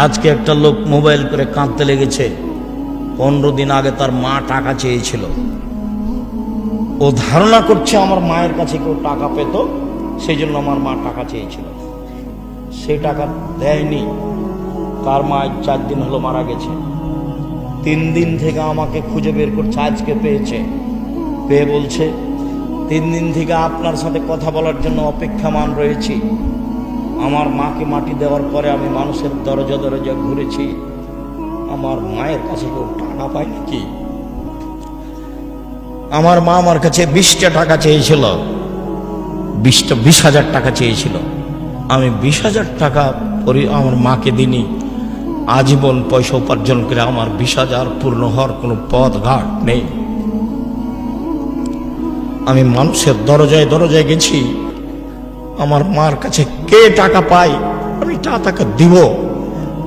আজকে একটা লোক মোবাইল করে কাঁদতে লেগেছে। 15 দিন আগে তার মা টাকা চেয়েছিল। ও ধারণা করছে আমার মায়ের কাছে কেউ টাকা পেত, সেই জন্য আমার মা টাকা চেয়েছিল। সে টাকা দেয়নি। তার মা 4 দিন হলো মারা গেছে। 3 দিন থেকে আমাকে খুঁজে বের করছে, আজকে পেয়েছে। পেয়ে বলছে 3 দিন থেকে আপনার সাথে কথা বলার জন্য অপেক্ষামান রয়েছি। আমার মাকে মাটি দেওয়ার পরে আমি মানুষের দরজা দরজা ঘুরেছি, আমার মায়ের কাছে কেউ টাকা পায় নাকি? আমার মা আমার কাছে 20টা টাকা চেয়েছিল, 20,000 টাকা চেয়েছিল। আমি 20,000 টাকা আমার মাকে দিনি। আজীবন পয়সা উপার্জন করে আমার 20,000 পূর্ণ হওয়ার কোনো পথ ঘাট নেই। আমি মানুষের দরজায় দরজায় গেছি, আমার মার কাছে কে টাকা পায়, আমি টাকা দিব।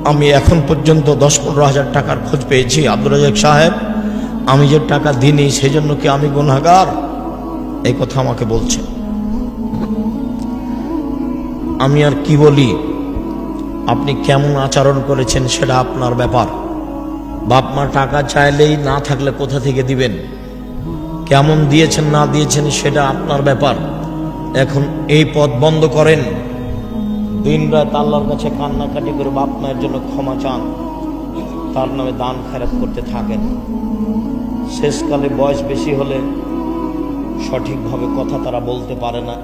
আমি এখন পর্যন্ত 10-15 হাজার টাকার খোঁজ পেয়েছি। আব্দুর রাজ্জাক সাহেব, আমি যে টাকা দিইনি সেজন্য কি আমি গুনাহগার? এই কথা আমাকে বলছে। আমি আর কি বলি? আপনি কেমন আচরণ করেছেন সেটা আপনার ব্যাপার। বাপ মা টাকা চাইলেই না থাকলে কোথা থেকে দিবেন? কেমন দিয়েছেন না দিয়েছেন সেটা আপনার ব্যাপার। এখন এই পথ বন্ধ করেন। দিন রাত আল্লাহর কাছে কান্নাকাটি করে বাপ মায়ের জন্য ক্ষমা চান, তার নামে দান খেরাত করতে থাকেন। শেষকালে বয়স বেশি হলে সঠিকভাবে কথা তারা বলতে পারে না।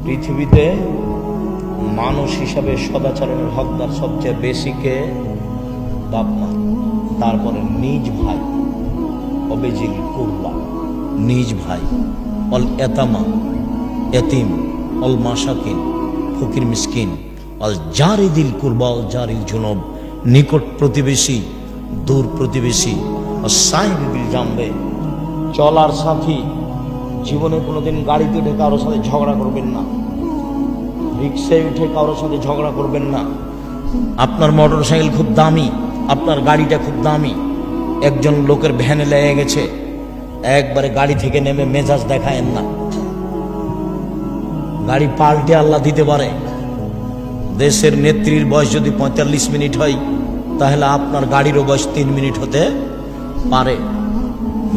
পৃথিবীতে মানুষ হিসাবে সদাচরণের হকদার সবচেয়ে বেশি কে? বাপ মা, তারপরে নিজ ভাই, অবেজিল কুরবা, নিজ ভাই, অল এতামা, এতিম, অল মাসাকিন, ফকির মিসকিন, অল জারিদিল কুরবা, অল জারিল জুনব, নিকট প্রতিবেশী, দূর প্রতিবেশী, সাহিব বিল জামবে, চলার সাথী। জীবনে কোনোদিন গাড়িতে উঠে কারোর সাথে ঝগড়া করবেন না, রিক্সায় উঠে কারোর সাথে ঝগড়া করবেন না। আপনার মোটর সাইকেল খুব দামি, আপনার গাড়িটা খুব দামি, একজন লোকের ভ্যানে লেগে গেছে, একবারে গাড়ি থেকে নেমে মেজাজ দেখায়েন না। গাড়ি পাল্টে আল্লাহ দিতে পারে। দেশের নেত্রীর বয়স যদি 45 মিনিট হয়, তাহলে আপনার গাড়িরও বয়স 3 মিনিট হতে পারে।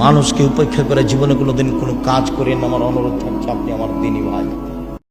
মানুষকে উপেক্ষা করে জীবনে কোনোদিন কোনো কাজ করেন, আমার অনুরোধ থাকছে, আপনি আমার দিনী ভাই।